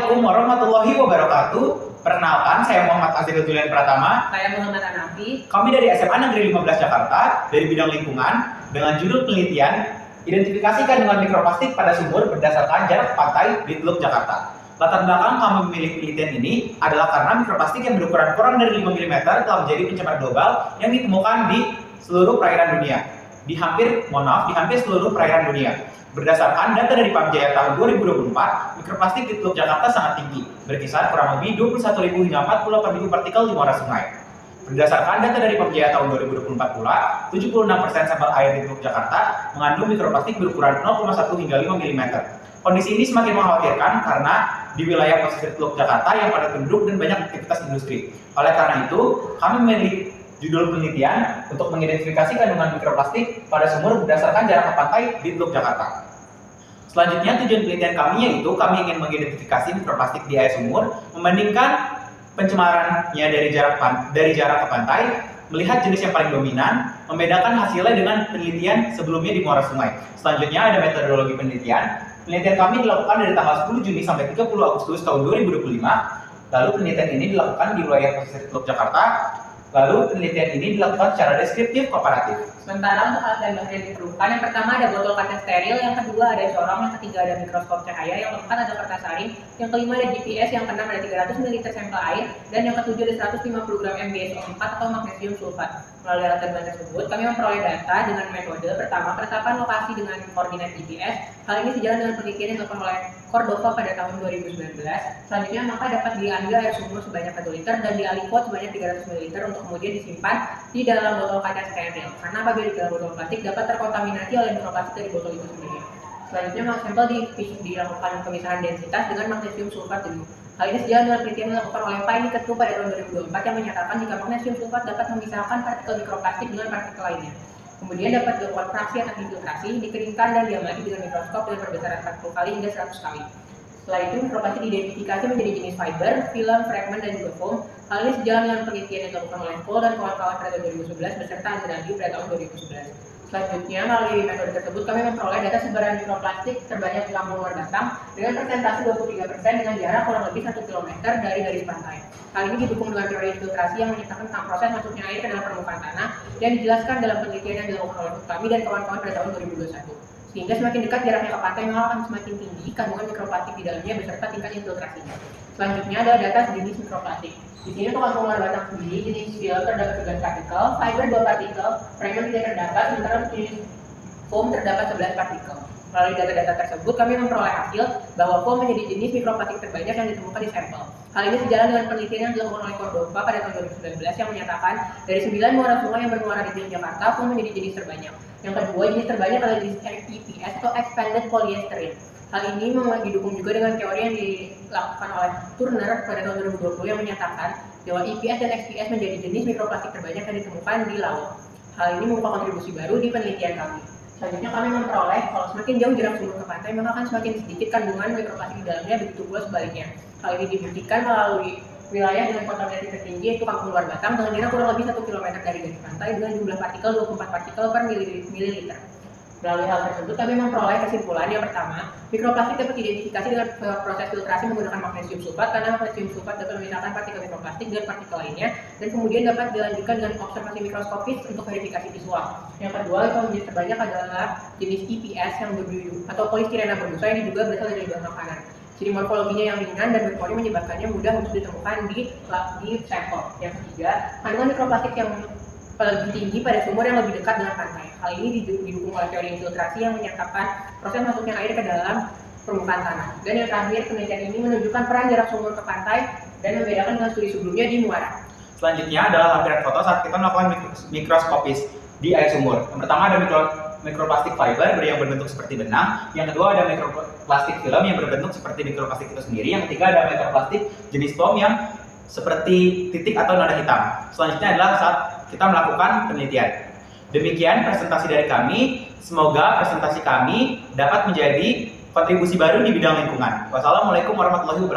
Assalamualaikum warahmatullahi wabarakatuh. Perkenalkan, saya Muhammad Azizul Julian Pratama. Saya Muhammad Hanafi. Kami dari SMA Negeri 15 Jakarta, dari bidang lingkungan, dengan judul penelitian identifikasi kandungan mikroplastik pada sumur berdasarkan jarak pantai di Teluk Jakarta. Latar belakang kami memilih penelitian ini adalah karena mikroplastik yang berukuran kurang dari 5 mm telah menjadi pencemar global yang ditemukan di seluruh perairan dunia. Di hampir seluruh perairan dunia. Berdasarkan data dari Pamjaya tahun 2024, mikroplastik di Teluk Jakarta sangat tinggi, berkisar kurang lebih 21.000 hingga 48.000 partikel di muara sungai. Berdasarkan data dari Pamjaya tahun 2024 pula, 76% sampel air di Teluk Jakarta mengandung mikroplastik berukuran 0,1 hingga 5 mm. Kondisi ini semakin mengkhawatirkan karena di wilayah pesisir Teluk Jakarta yang padat penduduk dan banyak aktivitas industri. Oleh karena itu, kami memilih judul penelitian untuk mengidentifikasi kandungan mikroplastik pada sumur berdasarkan jarak pantai di Teluk Jakarta. Selanjutnya, tujuan penelitian kami yaitu kami ingin mengidentifikasi mikroplastik di air sumur, membandingkan pencemarannya dari jarak ke pantai, melihat jenis yang paling dominan, membedakan hasilnya dengan penelitian sebelumnya di muara sungai. Selanjutnya ada metodologi penelitian. Penelitian kami dilakukan dari tanggal 10 Juni sampai 30 Agustus tahun 2025. Lalu penelitian ini dilakukan di wilayah pesisir Teluk Jakarta. Lalu penelitian ini dilakukan secara deskriptif komparatif. Sementara untuk alat dan bahan yang diperlukan, yang pertama ada botol kaca steril, yang kedua ada corong, yang ketiga ada mikroskop cahaya, yang keempat ada kertas saring, yang kelima ada GPS, yang keenam ada 300 ml sampel air, dan yang ketujuh ada 150 gram MgSO4 atau magnesium sulfat. Melalui alat dan bahan tersebut, kami memperoleh data dengan metode pertama penetapan lokasi dengan koordinat GPS. Hal ini sejalan dengan penelitian yang dilakukan oleh Cordova pada tahun 2019. Selanjutnya, maka dapat diambil air sumur sebanyak 1 liter dan dialipot sebanyak 300 ml untuk kemudian disimpan di dalam botol kaca steril. Karena apabila di dalam botol plastik dapat terkontaminasi oleh mikroplastik dari botol itu sendiri. Selanjutnya, sampel dilakukan pemisahan densitas dengan magnesium sulfat dulu. Hal ini sejalan dengan penelitian yang dilakukan oleh Paine Ketu pada tahun 2024 yang menyatakan jika magnesium sulfat dapat memisahkan partikel mikroplastik dengan partikel lainnya. Kemudian dapat dilakukan fraksi atau infiltrasi, dikeringkan dan diamati dengan mikroskop dengan perbesaran 40 kali hingga 100 kali. Setelah itu, mikroplastik diidentifikasi menjadi jenis fiber, film, fragmen, dan juga foam. Hal ini sejalan dengan penelitian yang dilakukan oleh Paul dan kawan-kawan pada tahun 2011 beserta Andradi pada tahun 2011. Selanjutnya, melalui metode tersebut kami memperoleh data sebaran mikroplastik terbanyak di Lampung Luar Batang dengan persentase 23% dengan jarak kurang lebih 1 km dari garis pantai. Hal ini didukung dengan teori infiltrasi yang menyatakan tentang proses masuknya air ke dalam permukaan tanah dan dijelaskan dalam penelitian yang dilakukan oleh kami dan kawan-kawan pada tahun 2021. Sehingga semakin dekat jaraknya ke pantai, maka akan semakin tinggi kandungan mikroplastik di dalamnya beserta tingkat infiltrasinya. Selanjutnya adalah data jenis mikroplastik. Di sini untuk Lampung Luar Batang sendiri, jenis film terdapat 11 partikel, fiber 2 partikel, fragmen tidak terdapat, sementara untuk jenis foam terdapat 11 partikel. Melalui data-data tersebut, kami memperoleh hasil bahwa foam menjadi jenis mikroplastik terbanyak yang ditemukan di sampel. Hal ini sejalan dengan penelitian yang dilakukan oleh Cordova pada tahun 2019 yang menyatakan dari 9 muara sungai yang bermuara di Teluk Jakarta, foam menjadi jenis terbanyak. Yang kedua, jenis terbanyak adalah jenis EPS atau Expanded Polyester. Hal ini didukung juga dengan teori yang dilakukan oleh Turner pada tahun 2020 yang menyatakan bahwa EPS dan XPS menjadi jenis mikroplastik terbanyak yang ditemukan di laut. Hal ini merupakan kontribusi baru di penelitian kami. Selanjutnya kami memperoleh kalau semakin jauh jarak sumur ke pantai, maka akan semakin sedikit kandungan mikroplastik di dalamnya, begitu pula sebaliknya. Hal ini dibuktikan melalui wilayah dengan kontaminasi tertinggi yaitu Kampung Luar Batang dengan jarak kurang lebih 1 km dari garis pantai dengan jumlah partikel 24 partikel per mililiter. Melalui hal tersebut, kami memperoleh kesimpulan yang pertama, mikroplastik dapat diidentifikasi dengan proses filtrasi menggunakan magnesium sulfat karena magnesium sulfat dapat memisahkan partikel mikroplastik dan partikel lainnya, dan kemudian dapat dilanjutkan dengan observasi mikroskopis untuk verifikasi visual. Yang kedua, jenis terbanyak adalah jenis EPS yang berbuyu atau polistirena berbusa yang diduga berasal dari bahan makanan. Jadi morfologinya yang ringan dan berpori menyebabkannya mudah untuk ditemukan di sampel. Yang ketiga, kandungan mikroplastik yang lebih tinggi pada sumur yang lebih dekat dengan pantai. Hal ini didukung oleh teori infiltrasi yang menyatakan proses masuknya air ke dalam permukaan tanah. Dan yang terakhir, penelitian ini menunjukkan peran jarak sumur ke pantai dan membedakan dengan studi sebelumnya di muara. Selanjutnya adalah lampiran foto saat kita melakukan mikroskopis di air sumur. Yang pertama ada mikroplastik fiber yang berbentuk seperti benang. Yang kedua ada mikroplastik film yang berbentuk seperti mikroplastik itu sendiri. Yang ketiga ada mikroplastik jenis foam yang seperti titik atau noda hitam. Selanjutnya adalah saat kita melakukan penelitian. Demikian presentasi dari kami. Semoga presentasi kami dapat menjadi kontribusi baru di bidang lingkungan. Wassalamualaikum warahmatullahi wabarakatuh.